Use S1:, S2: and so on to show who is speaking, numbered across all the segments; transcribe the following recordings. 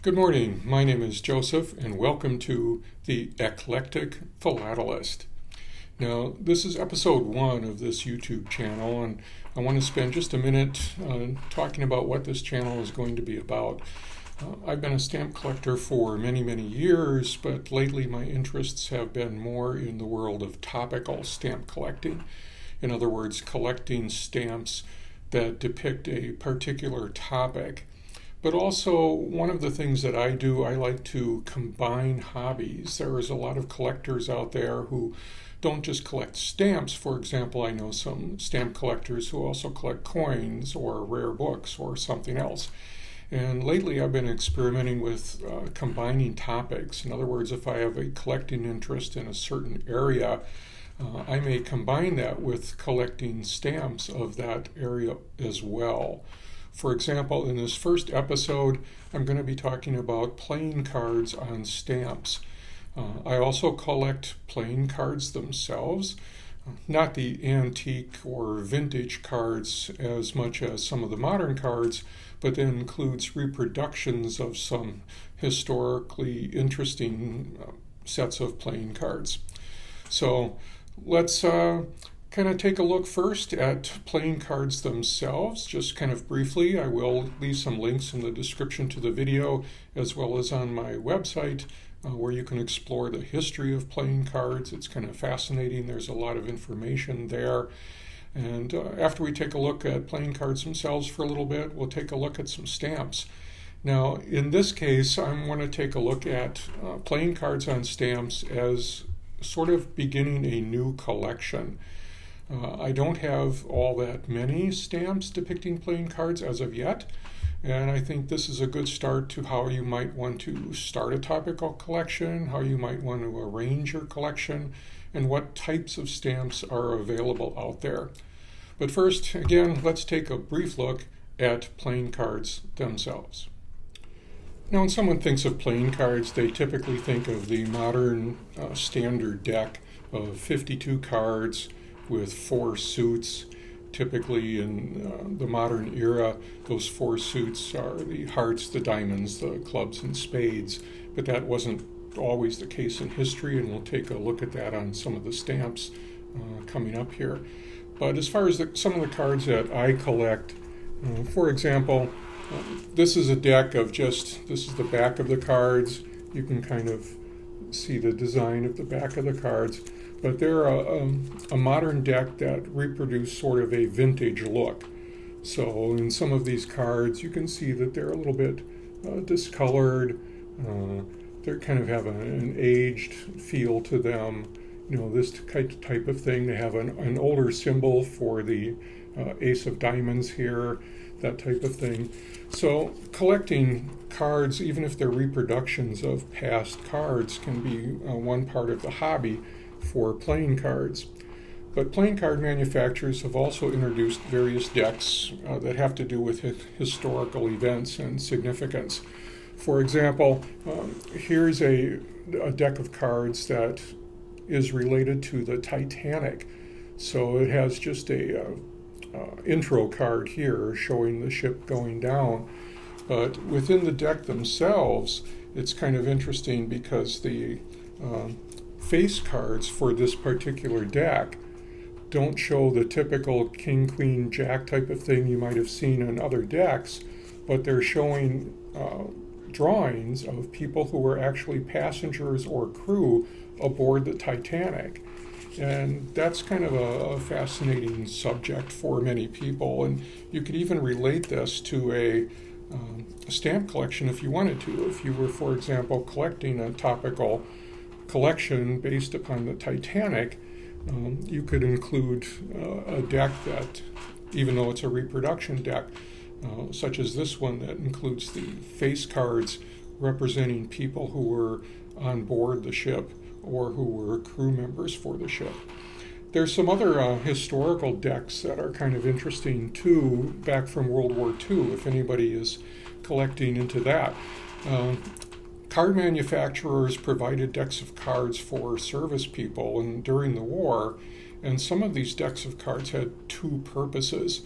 S1: Good morning, my name is Joseph and welcome to the Eclectic Philatelist. Now, this is episode 1 of this YouTube channel, and I want to spend just a minute talking about what this channel is going to be about. I've been a stamp collector for many years, but lately my interests have been more in the world of topical stamp collecting. In other words, collecting stamps that depict a particular topic. But also, one of the things that I do, I like to combine hobbies. There is a lot of collectors out there who don't just collect stamps. For example, I know some stamp collectors who also collect coins or rare books or something else. And lately I've been experimenting with combining topics. In other words, if I have a collecting interest in a certain area, I may combine that with collecting stamps of that area as well. For example, in this first episode, I'm going to be talking about playing cards on stamps. I also collect playing cards themselves, not the antique or vintage cards as much as some of the modern cards, but that includes reproductions of some historically interesting sets of playing cards. So let's kind of take a look first at playing cards themselves, just kind of briefly. I will leave some links in the description to the video as well as on my website where you can explore the history of playing cards. It's kind of fascinating. There's a lot of information there. And after we take a look at playing cards themselves for a little bit, we'll take a look at some stamps. Now, in this case, I'm going to take a look at playing cards on stamps as sort of beginning a new collection. I don't have all that many stamps depicting playing cards as of yet, and I think this is a good start to how you might want to start a topical collection, how you might want to arrange your collection, and what types of stamps are available out there. But first, again, let's take a brief look at playing cards themselves. Now, when someone thinks of playing cards, they typically think of the modern standard deck of 52 cards with 4 suits. Typically in the modern era, those 4 suits are the hearts, the diamonds, the clubs, and spades. But that wasn't always the case in history, and we'll take a look at that on some of the stamps coming up here. But as far as some of the cards that I collect, for example, this is a deck of this is the back of the cards. You can kind of see the design of the back of the cards. But they're a modern deck that reproduce sort of a vintage look. So in some of these cards, you can see that they're a little bit discolored. They kind of have an aged feel to them. You know, this type of thing. They have an older symbol for the ace of diamonds here, that type of thing. So collecting cards, even if they're reproductions of past cards, can be one part of the hobby for playing cards. But playing card manufacturers have also introduced various decks that have to do with historical events and significance. For example, here's a deck of cards that is related to the Titanic. So it has just a intro card here showing the ship going down. But within the deck themselves, it's kind of interesting because the face cards for this particular deck don't show the typical king, queen, jack type of thing you might have seen in other decks, but they're showing drawings of people who were actually passengers or crew aboard the Titanic. And that's kind of a fascinating subject for many people, and you could even relate this to a stamp collection if you wanted to. If you were, for example, collecting a topical collection based upon the Titanic, you could include a deck that, even though it's a reproduction deck, such as this one that includes the face cards representing people who were on board the ship or who were crew members for the ship. There's some other historical decks that are kind of interesting too, back from World War II, if anybody is collecting into that. Card manufacturers provided decks of cards for service people during the war, and some of these decks of cards had 2 purposes.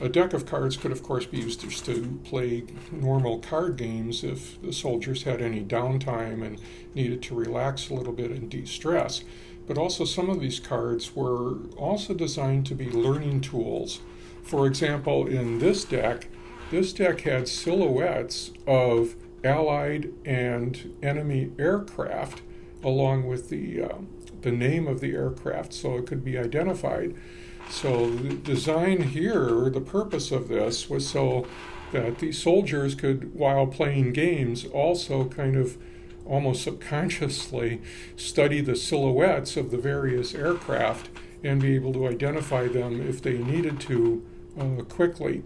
S1: A deck of cards could, of course, be used just to play normal card games if the soldiers had any downtime and needed to relax a little bit and de-stress. But also some of these cards were also designed to be learning tools. For example, in this deck had silhouettes of Allied and enemy aircraft along with the name of the aircraft, so it could be identified. So the design here, the purpose of this, was so that the soldiers could, while playing games, also kind of almost subconsciously study the silhouettes of the various aircraft and be able to identify them if they needed to quickly.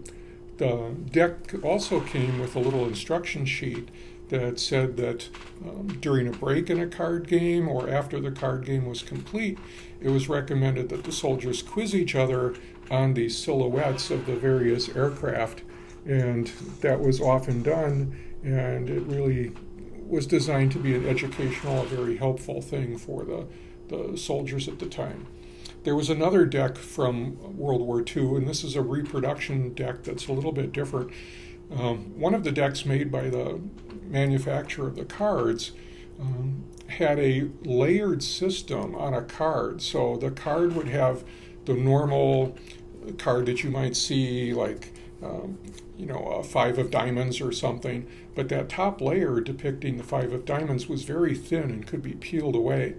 S1: The deck also came with a little instruction sheet that said that during a break in a card game or after the card game was complete, it was recommended that the soldiers quiz each other on the silhouettes of the various aircraft, and that was often done, and it really was designed to be an educational, a very helpful thing for the soldiers at the time. There was another deck from World War II, and this is a reproduction deck that's a little bit different. One of the decks made by the manufacturer of the cards had a layered system on a card. So the card would have the normal card that you might see, like a 5 of diamonds or something, but that top layer depicting the 5 of diamonds was very thin and could be peeled away.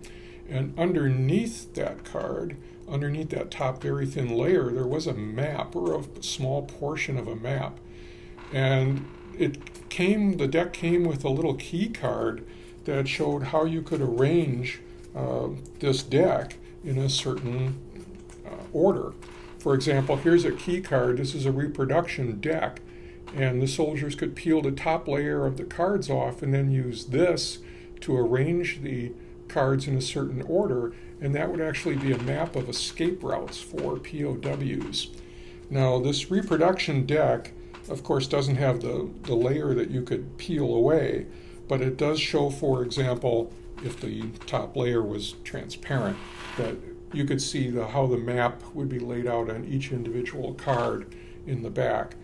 S1: And underneath that card, underneath that top very thin layer, there was a map, or a small portion of a map. And the deck came with a little key card that showed how you could arrange this deck in a certain order. For example, here's a key card. This is a reproduction deck, and the soldiers could peel the top layer of the cards off and then use this to arrange the cards in a certain order, and that would actually be a map of escape routes for POWs. Now, this reproduction deck, of course, doesn't have the layer that you could peel away, but it does show, for example, if the top layer was transparent, that you could see how the map would be laid out on each individual card in the back.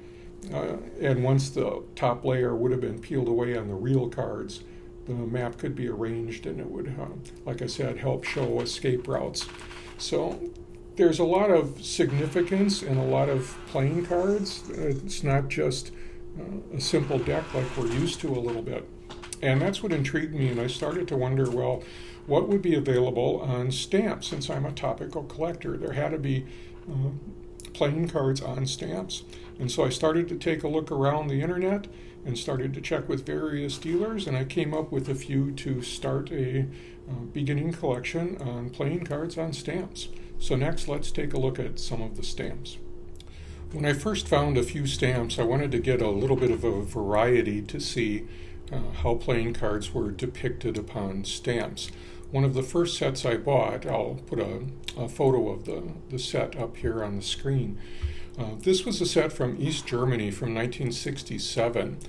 S1: And once the top layer would have been peeled away on the real cards, the map could be arranged, and it would, like I said, help show escape routes. So there's a lot of significance in a lot of playing cards. It's not just a simple deck like we're used to a little bit. And that's what intrigued me, and I started to wonder, well, what would be available on stamps? Since I'm a topical collector, there had to be playing cards on stamps. And so I started to take a look around the internet and started to check with various dealers, and I came up with a few to start a beginning collection on playing cards on stamps. So next, let's take a look at some of the stamps. When I first found a few stamps, I wanted to get a little bit of a variety to see how playing cards were depicted upon stamps. One of the first sets I bought, I'll put a photo of the set up here on the screen. This was a set from East Germany from 1967,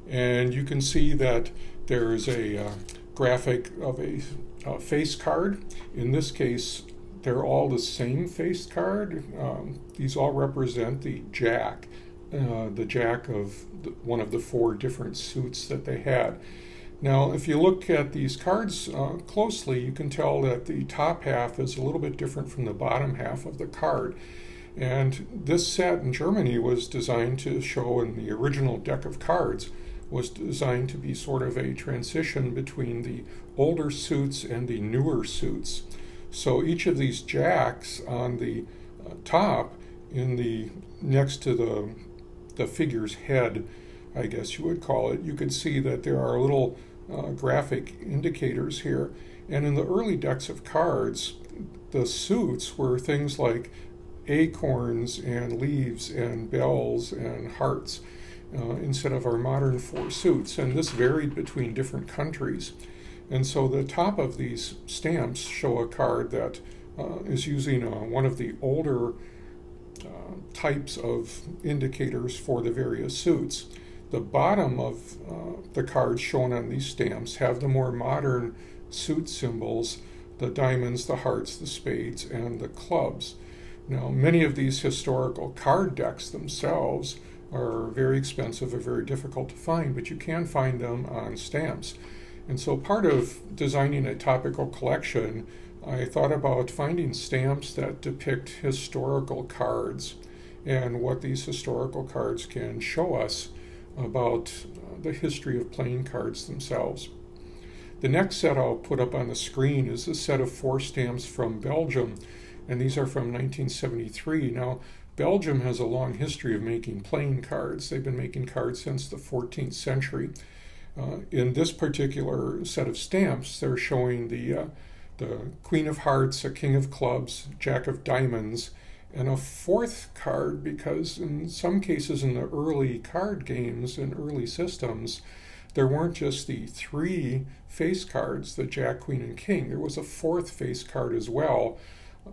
S1: and you can see that there is a graphic of a face card. In this case, they're all the same face card. These all represent the jack of one of the 4 different suits that they had. Now, if you look at these cards closely, you can tell that the top half is a little bit different from the bottom half of the card. And this set in Germany was designed to show, in the original deck of cards, was designed to be sort of a transition between the older suits and the newer suits. So each of these jacks on the top, next to the figure's head, I guess you would call it, you could see that there are little graphic indicators here. And in the early decks of cards, the suits were things like acorns and leaves and bells and hearts instead of our modern 4 suits. And this varied between different countries. And so the top of these stamps show a card that is using one of the older types of indicators for the various suits. The bottom of the cards shown on these stamps have the more modern suit symbols, the diamonds, the hearts, the spades, and the clubs. Now, many of these historical card decks themselves are very expensive or very difficult to find, but you can find them on stamps. And so part of designing a topical collection, I thought about finding stamps that depict historical cards and what these historical cards can show us about the history of playing cards themselves. The next set I'll put up on the screen is a set of 4 stamps from Belgium, and these are from 1973. Now, Belgium has a long history of making playing cards. They've been making cards since the 14th century. In this particular set of stamps, they're showing the Queen of Hearts, a King of Clubs, Jack of Diamonds, and a 4th card, because in some cases in the early card games and early systems, there weren't just the 3 face cards, the Jack, Queen, and King. There was a 4th face card as well,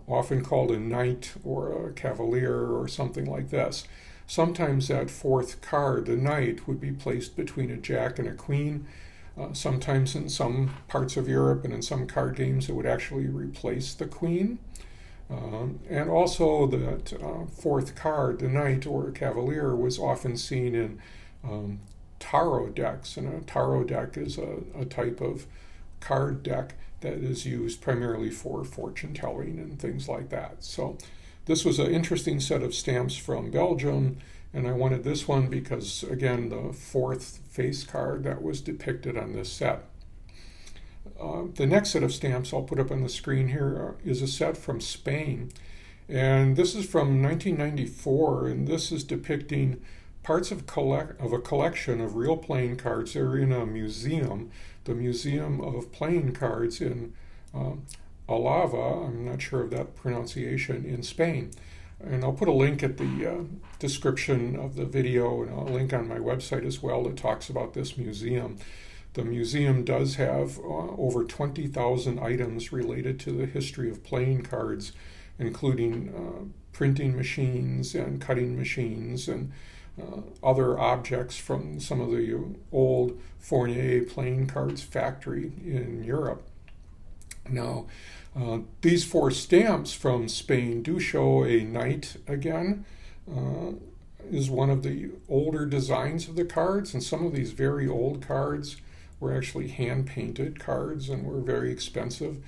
S1: often called a knight or a cavalier or something like this. Sometimes that 4th card, the knight, would be placed between a jack and a queen. Sometimes in some parts of Europe and in some card games it would actually replace the queen. And also that 4th card, the knight or a cavalier, was often seen in tarot decks. And a tarot deck is a type of card deck that is used primarily for fortune telling and things like that. So this was an interesting set of stamps from Belgium, and I wanted this one because, again, the 4th face card that was depicted on this set. The next set of stamps I'll put up on the screen here is a set from Spain, and this is from 1994, and this is depicting parts of a collection of real playing cards that are in a museum, the Museum of Playing Cards in Alava, I'm not sure of that pronunciation, in Spain. And I'll put a link at the description of the video, and a link on my website as well that talks about this museum. The museum does have over 20,000 items related to the history of playing cards, including printing machines and cutting machines and other objects from some of the old Fournier playing cards factory in Europe. Now, these 4 stamps from Spain do show a knight again. Is one of the older designs of the cards, and some of these very old cards were actually hand-painted cards and were very expensive.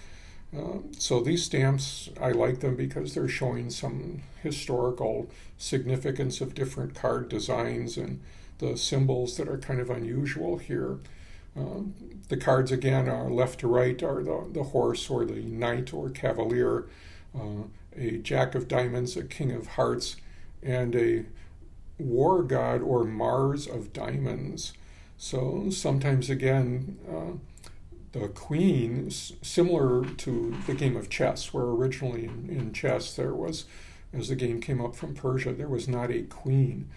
S1: So these stamps, I like them because they're showing some historical significance of different card designs and the symbols that are kind of unusual here. The cards, again, are left to right are the horse or the knight or cavalier, a Jack of Diamonds, a King of Hearts, and a war god or Mars of Diamonds. So sometimes, again, the queen, similar to the game of chess, where originally in chess there was, as the game came up from Persia, there was not a queen.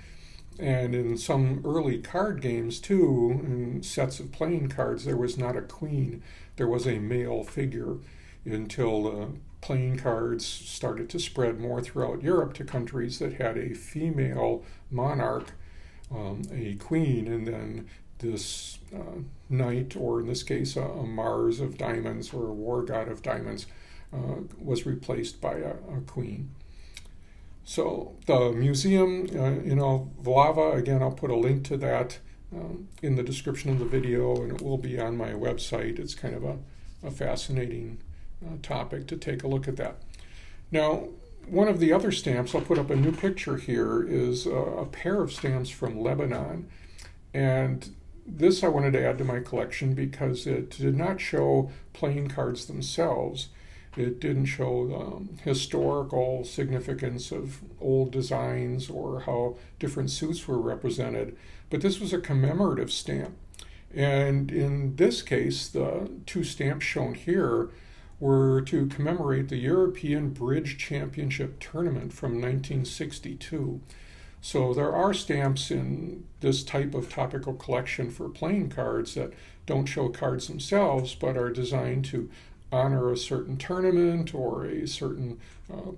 S1: And in some early card games, too, in sets of playing cards, there was not a queen. There was a male figure until playing cards started to spread more throughout Europe to countries that had a female monarch, a queen, and then this knight, or in this case, a Mars of Diamonds or a war god of diamonds, was replaced by a queen. So the museum in Alava, again, I'll put a link to that in the description of the video, and it will be on my website. It's kind of a fascinating topic to take a look at that. Now, one of the other stamps, I'll put up a new picture here, is a pair of stamps from Lebanon. And this I wanted to add to my collection because it did not show playing cards themselves. It didn't show the historical significance of old designs or how different suits were represented, but this was a commemorative stamp. And in this case, the 2 stamps shown here were to commemorate the European Bridge Championship Tournament from 1962. So there are stamps in this type of topical collection for playing cards that don't show cards themselves, but are designed to honor a certain tournament or a certain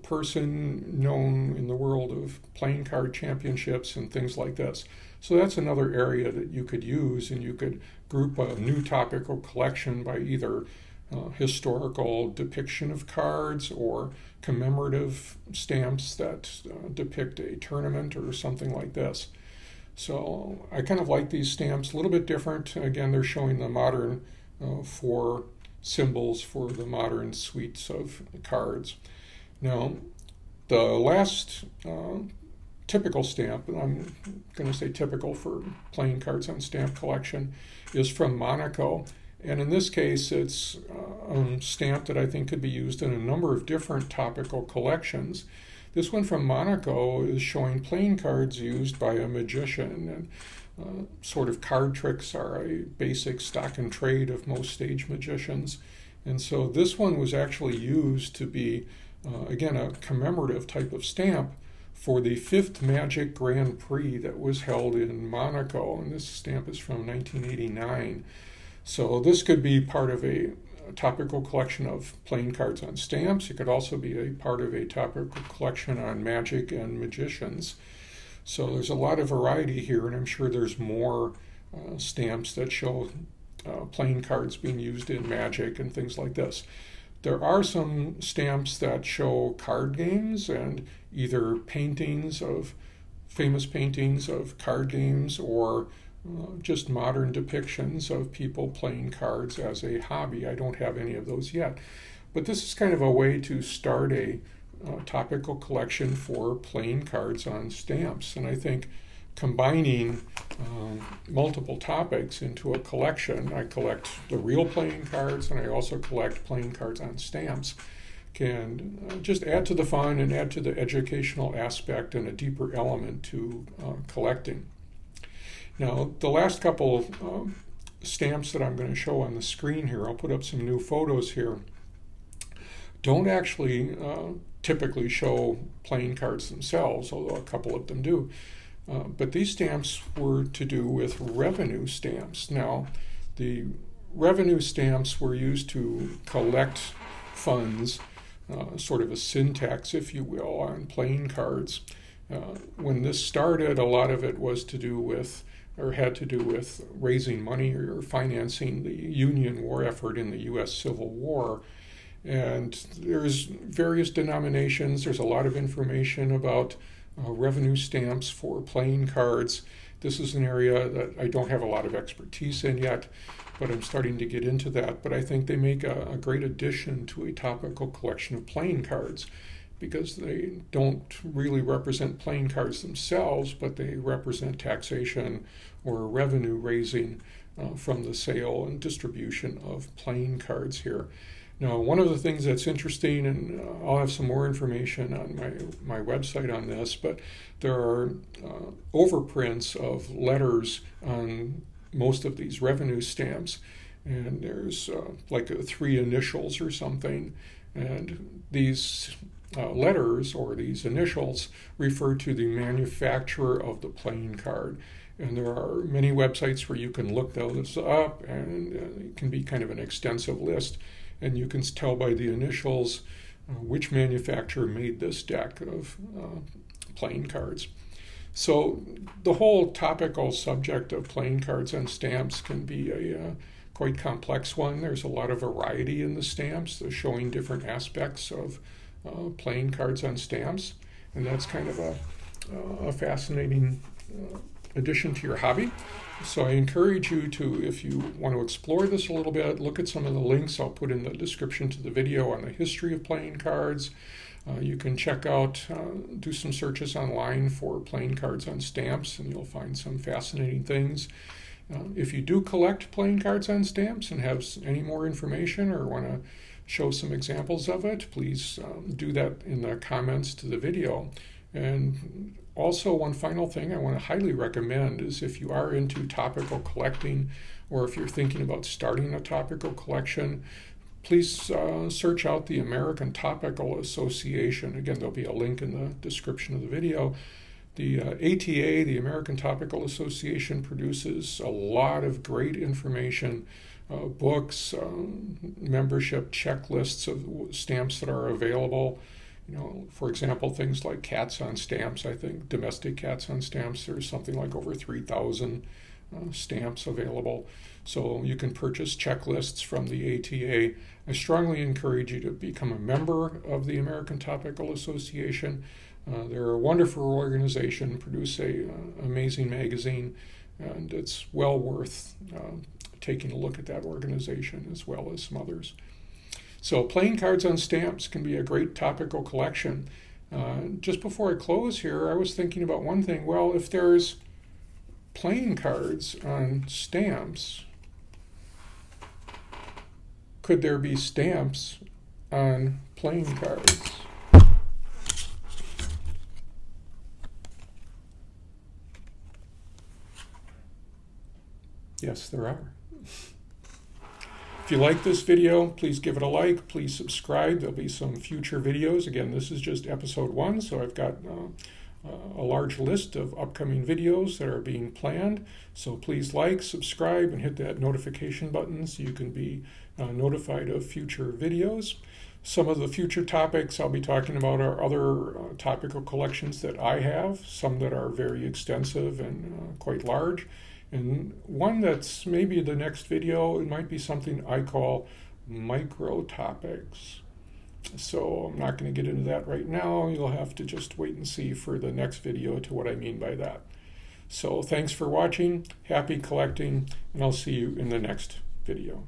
S1: person known in the world of playing card championships and things like this. So that's another area that you could use, and you could group a new topical collection by either historical depiction of cards or commemorative stamps that depict a tournament or something like this. So I kind of like these stamps, a little bit different. Again, they're showing the modern 4 symbols for the modern suites of cards. Now, the last typical stamp, and I'm going to say typical for playing cards on stamp collection, is from Monaco. And in this case, it's a stamp that I think could be used in a number of different topical collections. This one from Monaco is showing playing cards used by a magician. And sort of card tricks are a basic stock and trade of most stage magicians. And so this one was actually used to be, again, a commemorative type of stamp for the 5th Magic Grand Prix that was held in Monaco. And this stamp is from 1989. So this could be part of a topical collection of playing cards on stamps. It could also be a part of a topical collection on magic and magicians. So there's a lot of variety here, and I'm sure there's more stamps that show playing cards being used in magic and things like this. There are some stamps that show card games and either paintings of famous paintings of card games or just modern depictions of people playing cards as a hobby. I don't have any of those yet. But this is kind of a way to start a topical collection for playing cards on stamps. And I think combining multiple topics into a collection, I collect the real playing cards and I also collect playing cards on stamps, can just add to the fun and add to the educational aspect and a deeper element to collecting. Now, the last couple stamps that I'm going to show on the screen here, I'll put up some new photos here, don't actually typically show playing cards themselves, although a couple of them do. But these stamps were to do with revenue stamps. Now, the revenue stamps were used to collect funds, sort of a syntax, if you will, on playing cards. When this started, a lot of it was to do with, or had to do with, raising money or financing the Union war effort in the U.S. Civil War. And there's various denominations. There's a lot of information about revenue stamps for playing cards. This is an area that I don't have a lot of expertise in yet, but I'm starting to get into that. But I think they make a great addition to a topical collection of playing cards, because they don't really represent playing cards themselves, but they represent taxation or revenue raising from the sale and distribution of playing cards here. Now, one of the things that's interesting, and I'll have some more information on my website on this, but there are overprints of letters on most of these revenue stamps, and there's like 3 initials or something, and these letters or these initials refer to the manufacturer of the playing card. And there are many websites where you can look those up, and it can be kind of an extensive list. And you can tell by the initials which manufacturer made this deck of playing cards. So the whole topical subject of playing cards and stamps can be a quite complex one. There's a lot of variety in the stamps. They're showing different aspects of playing cards on stamps. And that's kind of a fascinating addition to your hobby. So I encourage you to, if you want to explore this a little bit, look at some of the links I'll put in the description to the video on the history of playing cards. You can check out, do some searches online for playing cards on stamps, and you'll find some fascinating things. If you do collect playing cards on stamps and have any more information or want to show some examples of it, please do that in the comments to the video. And also, one final thing I want to highly recommend is if you are into topical collecting, or if you're thinking about starting a topical collection, please search out the American Topical Association. Again, there'll be a link in the description of the video. The ATA, the American Topical Association, produces a lot of great information, books, membership checklists of stamps that are available. You know, for example, things like cats on stamps. I think domestic cats on stamps, there's something like over 3,000 stamps available. So you can purchase checklists from the ATA. I strongly encourage you to become a member of the American Topical Association. They're a wonderful organization, produce a amazing magazine, and it's well worth taking a look at that organization as well as some others. So playing cards on stamps can be a great topical collection. Just before I close here, I was thinking about one thing. Well, if there's playing cards on stamps, could there be stamps on playing cards? Yes, there are. If you like this video, please give it a like. Please subscribe. There'll be some future videos. Again, this is just episode 1, so I've got a large list of upcoming videos that are being planned. So please like, subscribe, and hit that notification button so you can be notified of future videos. Some of the future topics I'll be talking about are other topical collections that I have, some that are very extensive and quite large. And one that's maybe the next video, it might be something I call micro topics. So I'm not going to get into that right now. You'll have to just wait and see for the next video to what I mean by that. So thanks for watching, happy collecting, and I'll see you in the next video.